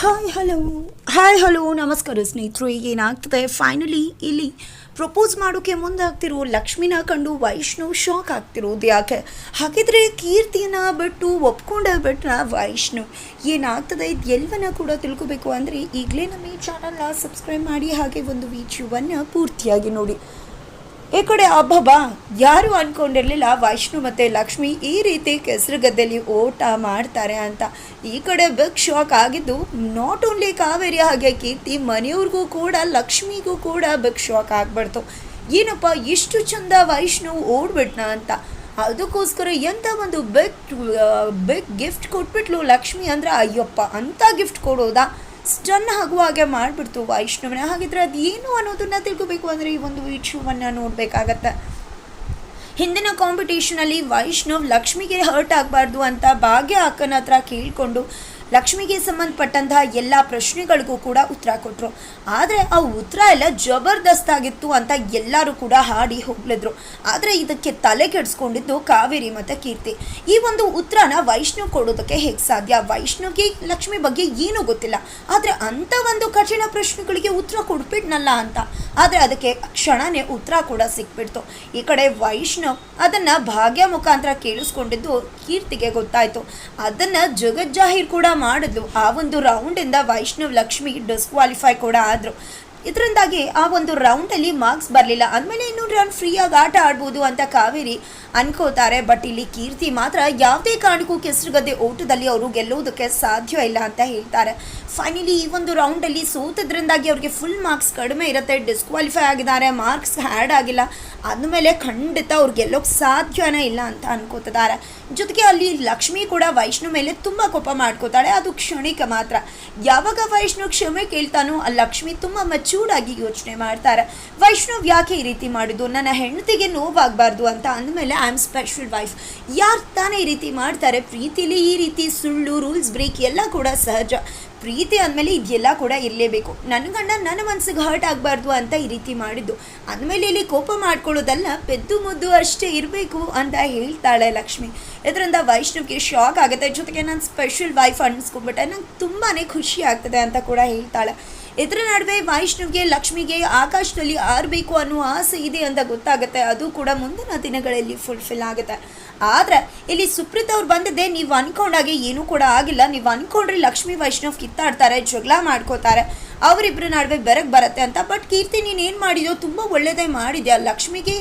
Hi hello ನಮಸ್ಕಾರ ಸ್ನೇಹಿತರು. ಈಗ ಏನಾಗ್ತದೆ, ಫೈನಲಿ ಇಲ್ಲಿ ಪ್ರಪೋಸ್ ಮಾಡೋಕ್ಕೆ ಮುಂದಾಗ್ತಿರೋ ಲಕ್ಷ್ಮಿನ ಕಂಡು ವೈಷ್ಣವ್ ಶಾಕ್ ಆಗ್ತಿರೋದು ಯಾಕೆ? ಹಾಗಿದ್ರೆ ಕೀರ್ತಿಯನ್ನು ಬಿಟ್ಟು ಒಪ್ಕೊಂಡೇ ಬಿಟ್ರ ವೈಷ್ಣವ್? ಏನಾಗ್ತದೆ ಇದು ಎಲ್ಲವನ್ನ ಕೂಡ ತಿಳ್ಕೊಬೇಕು ಅಂದರೆ ಈಗಲೇ ನಮ್ಮ ಈ ಚಾನಲ್ನ ಸಬ್ಸ್ಕ್ರೈಬ್ ಮಾಡಿ, ಹಾಗೆ ಒಂದು ವಿಡಿಯೋವನ್ನು ಪೂರ್ತಿಯಾಗಿ ನೋಡಿ. ಈ ಕಡೆ ಅಬ್ಬಬ್ಬಾ, ಯಾರು ಅಂದ್ಕೊಂಡಿರಲಿಲ್ಲ ವೈಷ್ಣು ಮತ್ತು ಲಕ್ಷ್ಮಿ ಈ ರೀತಿ ಕೆಸರುಗದ್ದೆಯಲ್ಲಿ ಓಟ ಮಾಡ್ತಾರೆ ಅಂತ. ಈ ಕಡೆ ಬಿಗ್ ಶಾಕ್ ಆಗಿದ್ದು ನಾಟ್ ಓನ್ಲಿ ಕಾವೇರಿ ಹಾಗೆ ಕೀರ್ತಿ, ಮನೆಯವ್ರಿಗೂ ಕೂಡ ಲಕ್ಷ್ಮಿಗೂ ಕೂಡ ಬಿಗ್ ಶಾಕ್ ಆಗ್ಬಿಡ್ತು. ಏನಪ್ಪ ಇಷ್ಟು ಚಂದ ವೈಷ್ಣು ಓಡ್ಬಿಟ್ನ ಅಂತ. ಅದಕ್ಕೋಸ್ಕರ ಎಂಥ ಒಂದು ಬಿಗ್ ಗಿಫ್ಟ್ ಕೊಟ್ಬಿಟ್ಲು ಲಕ್ಷ್ಮಿ. ಅಂದರೆ ಅಯ್ಯಪ್ಪ, ಅಂಥ ಗಿಫ್ಟ್ ಕೊಡೋದಾ? ಸ್ಟನ್ ಆಗುವ ಹಾಗೆ ಮಾಡಿಬಿಡ್ತು ವೈಷ್ಣವನ. ಹಾಗಿದ್ರೆ ಅದು ಏನು ಅನ್ನೋದನ್ನು ತಿಳ್ಕೊಬೇಕು ಅಂದರೆ ಈ ಒಂದು ವಿಡಿಯೋವನ್ನು ನೋಡಬೇಕಾಗತ್ತೆ. ಹಿಂದಿನ ಕಾಂಪಿಟೇಷನಲ್ಲಿ ವೈಷ್ಣವ್ ಲಕ್ಷ್ಮಿಗೆ ಹರ್ಟ್ ಆಗಬಾರ್ದು ಅಂತ ಭಾಗ್ಯ ಅಕ್ಕನ ಹತ್ರ ಕೇಳಿಕೊಂಡು ಲಕ್ಷ್ಮಿಗೆ ಸಂಬಂಧಪಟ್ಟಂತಹ ಎಲ್ಲ ಪ್ರಶ್ನೆಗಳಿಗೂ ಕೂಡ ಉತ್ತರ ಕೊಟ್ಟರು. ಆದರೆ ಆ ಉತ್ತರ ಎಲ್ಲ ಜಬರ್ದಸ್ತಾಗಿತ್ತು ಅಂತ ಎಲ್ಲರೂ ಕೂಡ ಹಾಡಿ ಹೋಗ್ಲಿದ್ರು. ಆದರೆ ಇದಕ್ಕೆ ತಲೆ ಕೆಡಿಸ್ಕೊಂಡಿದ್ದು ಕಾವೇರಿ ಮತ್ತು ಕೀರ್ತಿ. ಈ ಒಂದು ಉತ್ತರನ ವೈಷ್ಣವ್ ಕೊಡೋದಕ್ಕೆ ಹೇಗೆ ಸಾಧ್ಯ? ವೈಷ್ಣವ್ಗೆ ಲಕ್ಷ್ಮಿ ಬಗ್ಗೆ ಏನೂ ಗೊತ್ತಿಲ್ಲ, ಆದರೆ ಅಂಥ ಒಂದು ಕಠಿಣ ಪ್ರಶ್ನೆಗಳಿಗೆ ಉತ್ತರ ಕೊಡ್ಬಿಟ್ನಲ್ಲ ಅಂತ. ಆದರೆ ಅದಕ್ಕೆ ಕ್ಷಣನೇ ಉತ್ತರ ಕೂಡ ಸಿಕ್ಬಿಡ್ತು. ಈ ಕಡೆ ವೈಷ್ಣವ್ ಅದನ್ನು ಭಾಗ್ಯ ಮುಖಾಂತರ ಕೇಳಿಸ್ಕೊಂಡಿದ್ದು ಕೀರ್ತಿಗೆ ಗೊತ್ತಾಯಿತು. ಅದನ್ನು ಜಗಜ್ಜಾಹೀರ್ ಕೂಡ ಮಾಡಿದ್ಲು. ಆ ಒಂದು ರೌಂಡಿಂದ ವೈಷ್ಣವ್ ಲಕ್ಷ್ಮಿ ಡಿಸ್ಕ್ವಾಲಿಫೈ ಕೂಡ ಆದರು. ಇದರಿಂದಾಗಿ ಆ ಒಂದು ರೌಂಡಲ್ಲಿ ಮಾರ್ಕ್ಸ್ ಬರಲಿಲ್ಲ. ಅಂದಮೇಲೆ ಇನ್ನೊಂದು ರೌಂಡ್ ಫ್ರೀಯಾಗಿ ಆಟ ಆಡ್ಬೋದು ಅಂತ ಕಾವೇರಿ ಅನ್ಕೋತಾರೆ. ಬಟ್ ಇಲ್ಲಿ ಕೀರ್ತಿ ಮಾತ್ರ ಯಾವುದೇ ಕಾರಣಕ್ಕೂ ಕೆಸರುಗದ್ದೆ ಓಟದಲ್ಲಿ ಅವರು ಗೆಲ್ಲುವುದಕ್ಕೆ ಸಾಧ್ಯ ಇಲ್ಲ ಅಂತ ಹೇಳ್ತಾರೆ. ಫೈನಲಿ ಈ ಒಂದು ರೌಂಡಲ್ಲಿ ಸೋತದ್ರಿಂದಾಗಿ ಅವ್ರಿಗೆ ಫುಲ್ ಮಾರ್ಕ್ಸ್ ಕಡಿಮೆ ಇರುತ್ತೆ, ಡಿಸ್ಕ್ವಾಲಿಫೈ ಆಗಿದ್ದಾರೆ, ಮಾರ್ಕ್ಸ್ ಆ್ಯಡ್ ಆಗಿಲ್ಲ. ಅಂದಮೇಲೆ ಖಂಡಿತ ಅವ್ರು ಗೆಲ್ಲೋಕ್ಕೆ ಸಾಧ್ಯನೇ ಇಲ್ಲ ಅಂತ ಅನ್ಕೋತಿದ್ದಾರೆ. ಜೊತೆಗೆ ಅಲ್ಲಿ ಲಕ್ಷ್ಮಿ ಕೂಡ ವೈಷ್ಣವ್ ಮೇಲೆ ತುಂಬ ಕೋಪ ಮಾಡ್ಕೋತಾಳೆ. ಅದು ಕ್ಷಣಿಕ ಮಾತ್ರ. ಯಾವಾಗ ವೈಷ್ಣವ್ ಕ್ಷಮೆ ಕೇಳ್ತಾನೋ ಆ ಲಕ್ಷ್ಮಿ ತುಂಬ ಮೆಚೂರ್ಡಾಗಿ ಯೋಚನೆ ಮಾಡ್ತಾರೆ. ವೈಷ್ಣವ್ ಯಾಕೆ ಈ ರೀತಿ ಮಾಡಿದ್ದು? ನನ್ನ ಹೆಂಡತಿಗೆ ನೋವಾಗಬಾರ್ದು ಅಂತ ಅಂದಮೇಲೆ ಐ ಆಮ್ ಸ್ಪೆಷಲ್ ವೈಫ್. ಯಾರು ತಾನೇ ಈ ರೀತಿ ಮಾಡ್ತಾರೆ? ಪ್ರೀತಿಲಿ ಈ ರೀತಿ ಸುಳ್ಳು, ರೂಲ್ಸ್ ಬ್ರೇಕ್ ಎಲ್ಲ ಕೂಡ ಸಹಜ. ಪ್ರೀತಿ ಅಂದಮೇಲೆ ಇದೆಲ್ಲ ಕೂಡ ಇರಲೇಬೇಕು. ನನ್ನ ಗಂಡ ನನ್ನ ಮನಸ್ಸಿಗೆ ಹರ್ಟ್ ಆಗಬಾರ್ದು ಅಂತ ಈ ರೀತಿ ಮಾಡಿದ್ದು. ಅಂದಮೇಲೆ ಇಲ್ಲಿ ಕೋಪ ಮಾಡ್ಕೊಳ್ಳೋದಲ್ಲ, ಪೆದ್ದು ಮುದ್ದು ಅಷ್ಟೇ ಇರಬೇಕು ಅಂತ ಹೇಳ್ತಾಳೆ ಲಕ್ಷ್ಮಿ. ಇದರಿಂದ ವೈಷ್ಣವ್ಗೆ ಶಾಕ್ ಆಗುತ್ತೆ. ಜೊತೆಗೆ ನಾನು ಸ್ಪೆಷಲ್ ವೈಫ್ ಅನ್ನಿಸ್ಕೊಂಡ್ಬಿಟ್ಟೆ, ನಂಗೆ ತುಂಬಾ ಖುಷಿ ಆಗ್ತದೆ ಅಂತ ಕೂಡ ಹೇಳ್ತಾಳೆ. ಇದರ ನಡುವೆ ವೈಷ್ಣವ್ಗೆ ಲಕ್ಷ್ಮಿಗೆ ಆಕಾಶದಲ್ಲಿ ಆರಬೇಕು ಅನ್ನೋ ಆಸೆ ಇದೆ ಅಂತ ಗೊತ್ತಾಗುತ್ತೆ. ಅದು ಕೂಡ ಮುಂದಿನ ದಿನಗಳಲ್ಲಿ ಫುಲ್ಫಿಲ್ ಆಗುತ್ತೆ. ಆದರೆ ಇಲ್ಲಿ ಸುಪ್ರೀತ್ ಅವ್ರು ಬಂದಿದ್ದೆ, ನೀವು ಅಂದ್ಕೊಂಡಾಗೆ ಏನೂ ಕೂಡ ಆಗಿಲ್ಲ. ನೀವು ಅಂದ್ಕೊಂಡ್ರೆ ಲಕ್ಷ್ಮಿ ವೈಷ್ಣವ್ ಕಿತ್ತಾಡ್ತಾರೆ, ಜಗಳ ಮಾಡ್ಕೋತಾರೆ, ಅವರಿಬ್ಬರ ನಡುವೆ ಬೆರಗ್ ಬರುತ್ತೆ ಅಂತ. ಬಟ್ ಕೀರ್ತಿ ನೀನೇನು ಮಾಡಿದೋ ತುಂಬ ಒಳ್ಳೆಯದೇ ಮಾಡಿದ್ಯಾ. ಲಕ್ಷ್ಮಿಗೆ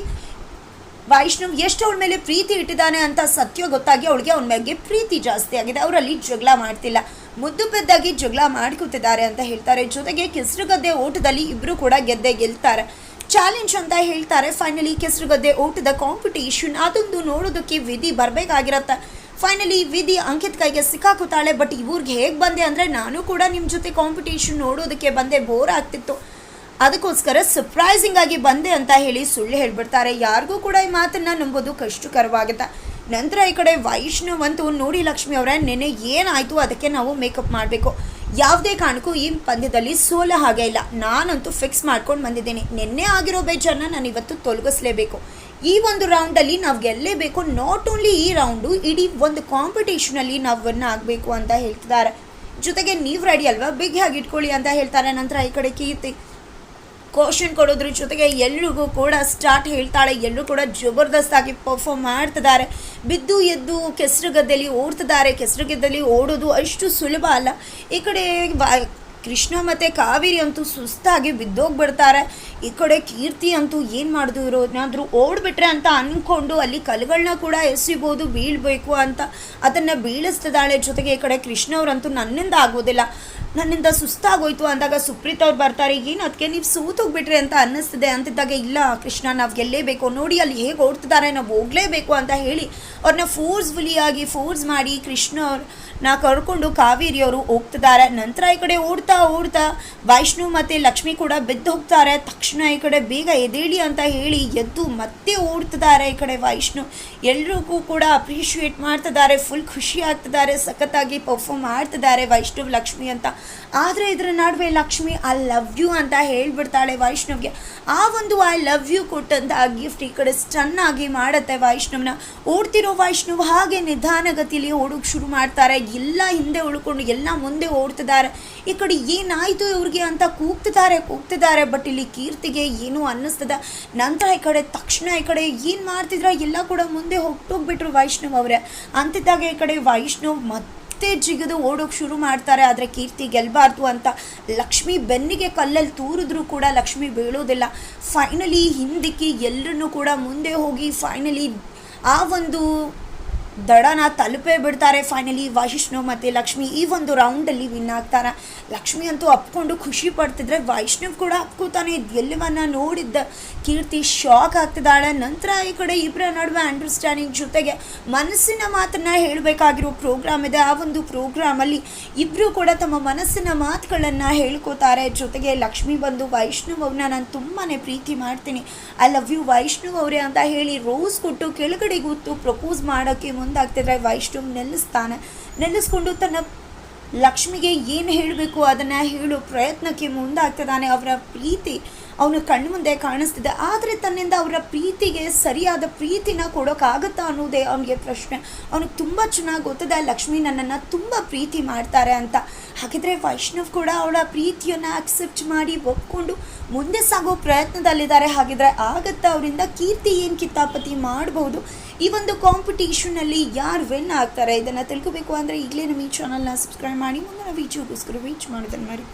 ವೈಷ್ಣವ್ ಎಷ್ಟು ಅವಳ ಮೇಲೆ ಪ್ರೀತಿ ಇಟ್ಟಿದ್ದಾನೆ ಅಂತ ಸತ್ಯ ಗೊತ್ತಾಗಿ ಅವಳಿಗೆ ಅವನ ಮೇಲೆ ಪ್ರೀತಿ ಜಾಸ್ತಿ ಆಗಿದೆ. ಅವರಲ್ಲಿ ಜಗಳ ಮಾಡ್ತಿಲ್ಲ, ಮುದ್ದು ಪೆದ್ದಾಗಿ ಜಗಳ ಮಾಡ್ಕೊತಿದ್ದಾರೆ ಅಂತ ಹೇಳ್ತಾರೆ. ಜೊತೆಗೆ ಕೆಸರುಗದ್ದೆ ಓಟದಲ್ಲಿ ಇಬ್ಬರು ಕೂಡ ಗೆಲ್ತಾರೆ. ಚಾಲೆಂಜ್ ಅಂತ ಹೇಳ್ತಾರೆ. ಫೈನಲಿ ಕೆಸರುಗದ್ದೆ ಓಟದ ಕಾಂಪಿಟೇಷನ್ ಅದೊಂದು ನೋಡೋದಕ್ಕೆ ವಿಧಿ ಬರಬೇಕಾಗಿರತ್ತೆ. ಫೈನಲಿ ವಿಧಿ ಅಂಕಿತ್ ಕೈಗೆ ಸಿಕ್ಕಾಕೋತಾಳೆ. ಬಟ್ ಇವ್ರಿಗೆ ಹೇಗೆ ಬಂದೆ ಅಂದರೆ, ನಾನು ಕೂಡ ನಿಮ್ಮ ಜೊತೆ ಕಾಂಪಿಟೇಷನ್ ನೋಡೋದಕ್ಕೆ ಬಂದೆ, ಬೋರ್ ಆಗ್ತಿತ್ತು, ಅದಕ್ಕೋಸ್ಕರ ಸರ್ಪ್ರೈಸಿಂಗ್ ಆಗಿ ಬಂದೆ ಅಂತ ಹೇಳಿ ಸುಳ್ಳು ಹೇಳ್ಬಿಡ್ತಾರೆ. ಯಾರಿಗೂ ಕೂಡ ಈ ಮಾತನ್ನು ನಂಬೋದು ಕಷ್ಟಕರವಾಗುತ್ತೆ. ನಂತರ ಈ ಕಡೆ ವೈಷ್ಣವ್ ಅಂತೂ, ನೋಡಿ ಲಕ್ಷ್ಮಿ ಅವರೇ, ನೆನ್ನೆ ಏನಾಯಿತು ಅದಕ್ಕೆ ನಾವು ಮೇಕಪ್ ಮಾಡಬೇಕು. ಯಾವುದೇ ಕಾರಣಕ್ಕೂ ಈ ಪಂದ್ಯದಲ್ಲಿ ಸೋಲ ಹಾಗೆ ಇಲ್ಲ. ನಾನಂತೂ ಫಿಕ್ಸ್ ಮಾಡ್ಕೊಂಡು ಬಂದಿದ್ದೀನಿ. ನೆನ್ನೆ ಆಗಿರೋ ಬೇಜಾರನ್ನ ನಾನು ಇವತ್ತು ತೊಲಗಿಸ್ಲೇಬೇಕು. ಈ ಒಂದು ರೌಂಡಲ್ಲಿ ನಾವು ಗೆಲ್ಲೇಬೇಕು. ನಾಟ್ ಓನ್ಲಿ ಈ ರೌಂಡು, ಇಡೀ ಒಂದು ಕಾಂಪಿಟೇಷನಲ್ಲಿ ನಾವು ವಿನ್ ಆಗಬೇಕು ಅಂತ ಹೇಳ್ತಿದ್ದಾರೆ. ಜೊತೆಗೆ ನೀವು ರೆಡಿ ಅಲ್ವಾ, ಬಿಗ್ ಆಗಿ ಇಟ್ಕೊಳ್ಳಿ ಅಂತ ಹೇಳ್ತಾರೆ. ನಂತರ ಈ ಕಡೆ ಕೀರ್ತಿ ಕ್ವಶನ್ ಕೊಡೋದ್ರ ಜೊತೆಗೆ ಎಲ್ರಿಗೂ ಕೂಡ ಸ್ಟಾರ್ಟ್ ಹೇಳ್ತಾಳೆ. ಎಲ್ಲರೂ ಕೂಡ ಜಬರ್ದಸ್ತಾಗಿ ಪರ್ಫಾರ್ಮ್ ಮಾಡ್ತಿದ್ದಾರೆ. ಬಿದ್ದು ಎದ್ದು ಕೆಸರುಗದ್ದೆಯಲ್ಲಿ ಓಡ್ತಿದ್ದಾರೆ. ಕೆಸರುಗದ್ದೆಯಲ್ಲಿ ಓಡೋದು ಅಷ್ಟು ಸುಲಭ ಅಲ್ಲ. ಈ ಕಡೆ ಕೃಷ್ಣ ಮತ್ತು ಕಾವೇರಿ ಅಂತೂ ಸುಸ್ತಾಗಿ ಬಿದ್ದೋಗ್ಬಿಡ್ತಾರೆ. ಈ ಕಡೆ ಕೀರ್ತಿ ಅಂತೂ ಏನು ಮಾಡಿದ್ರು, ಇರೋದನ್ನಾದರೂ ಓಡ್ಬಿಟ್ರೆ ಅಂತ ಅಂದ್ಕೊಂಡು ಅಲ್ಲಿ ಕಲ್ಲುಗಳನ್ನ ಕೂಡ ಎಸಿಬೋದು, ಬೀಳಬೇಕು ಅಂತ ಅದನ್ನು ಬೀಳಿಸ್ತಿದ್ದಾಳೆ. ಜೊತೆಗೆ ಈ ಕಡೆ ಕೃಷ್ಣ ಅವರಂತೂ ನನ್ನಿಂದ ಆಗೋದಿಲ್ಲ, ನನ್ನಿಂದ ಸುಸ್ತಾಗೋಯ್ತು ಅಂದಾಗ ಸುಪ್ರೀತ್ ಅವ್ರು ಬರ್ತಾರೆ. ಏನು ಅದಕ್ಕೆ ನೀವು ಸೋತೋಗ್ಬಿಟ್ರಿ ಅಂತ ಅನ್ನಿಸ್ತಿದೆ ಅಂತಿದ್ದಾಗ, ಇಲ್ಲ ಕೃಷ್ಣ ನಾವು ಗೆಲ್ಲೇಬೇಕು, ನೋಡಿ ಅಲ್ಲಿ ಹೇಗೆ ಓಡ್ತಿದ್ದಾರೆ, ನಾವು ಹೋಗಲೇಬೇಕು ಅಂತ ಹೇಳಿ ಅವ್ರನ್ನ ಫೋರ್ಸ್ ಮಾಡಿ ಕೃಷ್ಣ ಅವ್ರನ್ನ ಕರ್ಕೊಂಡು ಕಾವೇರಿಯವರು ಹೋಗ್ತಿದ್ದಾರೆ. ನಂತರ ಈ ಕಡೆ ಓಡ್ತಾ ಓಡ್ತಾ ವೈಷ್ಣವ್ ಮತ್ತು ಲಕ್ಷ್ಮಿ ಕೂಡ ಬಿದ್ದು ಹೋಗ್ತಾರೆ. ತಕ್ಷಣ ಈ ಕಡೆ ಬೇಗ ಎದೇಳಿ ಅಂತ ಹೇಳಿ ಎದ್ದು ಮತ್ತೆ ಓಡ್ತಿದ್ದಾರೆ. ಈ ಕಡೆ ವೈಷ್ಣವ್ ಎಲ್ರಿಗೂ ಕೂಡ ಅಪ್ರಿಷಿಯೇಟ್ ಮಾಡ್ತಿದ್ದಾರೆ, ಫುಲ್ ಖುಷಿ ಆಗ್ತಿದ್ದಾರೆ, ಸಖತ್ತಾಗಿ ಪರ್ಫಾರ್ಮ್ ಮಾಡ್ತಿದ್ದಾರೆ ವೈಷ್ಣವ್ ಲಕ್ಷ್ಮಿ ಅಂತ. ಆದರೆ ಇದರ ನಡುವೆ ಲಕ್ಷ್ಮಿ ಐ ಲವ್ ಯು ಅಂತ ಹೇಳ್ಬಿಡ್ತಾಳೆ ವೈಷ್ಣವ್ಗೆ. ಆ ಒಂದು ಐ ಲವ್ ಯು ಕೊಟ್ಟಂತ ಗಿಫ್ಟ್ ಈ ಕಡೆ ಸ್ಟನ್ ಆಗಿ ಮಾಡುತ್ತೆ ವೈಷ್ಣವ್ನ. ಓಡ್ತಿರೋ ವೈಷ್ಣವ್ ಹಾಗೆ ನಿಧಾನಗತಿಯಲ್ಲಿ ಓಡೋಕೆ ಶುರು ಮಾಡ್ತಾರೆ. ಎಲ್ಲ ಹಿಂದೆ ಉಳ್ಕೊಂಡು ಎಲ್ಲ ಮುಂದೆ ಓಡ್ತಿದ್ದಾರೆ. ಈ ಕಡೆ ಏನಾಯಿತು ಇವ್ರಿಗೆ ಅಂತ ಕೂಗ್ತಿದ್ದಾರೆ. ಬಟ್ ಇಲ್ಲಿ ಕೀರ್ತಿಗೆ ಏನೂ ಅನ್ನಿಸ್ತದ. ನಂತರ ಈ ಕಡೆ ತಕ್ಷಣ ಈ ಕಡೆ ಏನು ಮಾಡ್ತಿದ್ರ ಎಲ್ಲ ಕೂಡ ಮುಂದೆ ಹೊಟ್ಟೋಗ್ಬಿಟ್ರು ವೈಷ್ಣವ್ ಅವರೇ. ಅಂತಿದ್ದಾಗ ಈ ಕಡೆ ವೈಷ್ಣವ್ ಮತ್ತೆ ಜಿಗಿದು ಓಡೋಕೆ ಶುರು ಮಾಡ್ತಾರೆ. ಆದರೆ ಕೀರ್ತಿ ಗೆಲ್ಲಬಾರ್ದು ಅಂತ ಲಕ್ಷ್ಮಿ ಬೆನ್ನಿಗೆ ಕಲ್ಲಲ್ಲಿ ತೂರಿದ್ರೂ ಕೂಡ ಲಕ್ಷ್ಮಿ ಬೀಳೋದಿಲ್ಲ. ಫೈನಲಿ ಹಿಂದಿಕ್ಕಿ ಎಲ್ಲರನ್ನೂ ಕೂಡ ಮುಂದೆ ಹೋಗಿ ಫೈನಲಿ ಆ ಒಂದು ದಡನ ತಲುಪೇ ಬಿಡ್ತಾರೆ. ಫೈನಲಿ ವೈಷ್ಣವ್ ಮತ್ತು ಲಕ್ಷ್ಮಿ ಈ ಒಂದು ರೌಂಡಲ್ಲಿ ವಿನ್ ಆಗ್ತಾರೆ. ಲಕ್ಷ್ಮಿ ಅಂತೂ ಅಪ್ಕೊಂಡು ಖುಷಿ ಪಡ್ತಿದ್ರೆ ವೈಷ್ಣವ್ ಕೂಡ ಅಪ್ಕೋತಾನೆ. ಎಲ್ಲವನ್ನ ನೋಡಿದ್ದ ಕೀರ್ತಿ ಶಾಕ್ ಆಗ್ತಿದ್ದಾಳೆ. ನಂತರ ಈ ಕಡೆ ಇಬ್ಬರ ನಡುವೆ ಅಂಡರ್ಸ್ಟ್ಯಾಂಡಿಂಗ್ ಜೊತೆಗೆ ಮನಸ್ಸಿನ ಮಾತನ್ನು ಹೇಳಬೇಕಾಗಿರೋ ಪ್ರೋಗ್ರಾಮ್ ಇದೆ. ಆ ಒಂದು ಪ್ರೋಗ್ರಾಮಲ್ಲಿ ಇಬ್ಬರು ಕೂಡ ತಮ್ಮ ಮನಸ್ಸಿನ ಮಾತುಗಳನ್ನು ಹೇಳ್ಕೋತಾರೆ. ಜೊತೆಗೆ ಲಕ್ಷ್ಮಿ ಬಂದು ವೈಷ್ಣವ್ ಅವ್ರನ್ನ ನಾನು ತುಂಬಾ ಪ್ರೀತಿ ಮಾಡ್ತೀನಿ, ಐ ಲವ್ ಯು ವೈಷ್ಣವ್ ಅವರೇ ಅಂತ ಹೇಳಿ ರೋಸ್ ಕೊಟ್ಟು ಕೆಳಗಡೆ ಕೂತು ಪ್ರಪೋಸ್ ಮಾಡೋಕ್ಕೆ ಮುಂದಾಗ್ತಿದ್ರೆ ವೈಷ್ಣವ್ ನಿಲ್ಲಿಸ್ಕೊಂಡು ತನ್ನ ಲಕ್ಷ್ಮಿಗೆ ಏನು ಹೇಳಬೇಕು ಅದನ್ನು ಹೇಳೋ ಪ್ರಯತ್ನಕ್ಕೆ ಮುಂದಾಗ್ತಿದ್ದಾನೆ. ಅವರ ಪ್ರೀತಿ ಅವನ ಕಣ್ಣು ಮುಂದೆ ಕಾಣಿಸ್ತಿದೆ. ಆದರೆ ತನ್ನಿಂದ ಅವರ ಪ್ರೀತಿಗೆ ಸರಿಯಾದ ಪ್ರೀತಿನ ಕೊಡೋಕ್ಕಾಗತ್ತಾ ಅನ್ನೋದೇ ಅವನಿಗೆ ಪ್ರಶ್ನೆ. ಅವನಿಗೆ ತುಂಬ ಚೆನ್ನಾಗಿ ಗೊತ್ತಿದೆ ಲಕ್ಷ್ಮಿ ನನ್ನನ್ನು ತುಂಬ ಪ್ರೀತಿ ಮಾಡ್ತಾರೆ ಅಂತ. ಹಾಗಿದ್ರೆ ವೈಷ್ಣವ್ ಕೂಡ ಅವಳ ಪ್ರೀತಿಯನ್ನು ಆಕ್ಸೆಪ್ಟ್ ಮಾಡಿ ಒಪ್ಕೊಂಡು ಮುಂದೆ ಸಾಗೋ ಪ್ರಯತ್ನದಲ್ಲಿದ್ದಾರೆ. ಹಾಗಿದ್ರೆ ಆಗತ್ತಾ ಅವರಿಂದ? ಕೀರ್ತಿ ಏನು ಕಿತಾಪತಿ ಮಾಡ್ಬೋದು? ಈ ಒಂದು ಕಾಂಪಿಟೇಷನಲ್ಲಿ ಯಾರು ವಿನ್ ಆಗ್ತಾರೆ ಇದನ್ನು ತಿಳ್ಕೋಬೇಕು ಅಂದರೆ ಈಗಲೇ ನಮ್ಮ ಈ ಚಾನಲ್ನ ಸಬ್ಸ್ಕ್ರೈಬ್ ಮಾಡಿ ಮುಂದಿನ ವೀಡಿಯೋಗೋಸ್ಕರ ವೇಟ್ ಮಾಡೋದನ್ನು ಮಾಡಿ.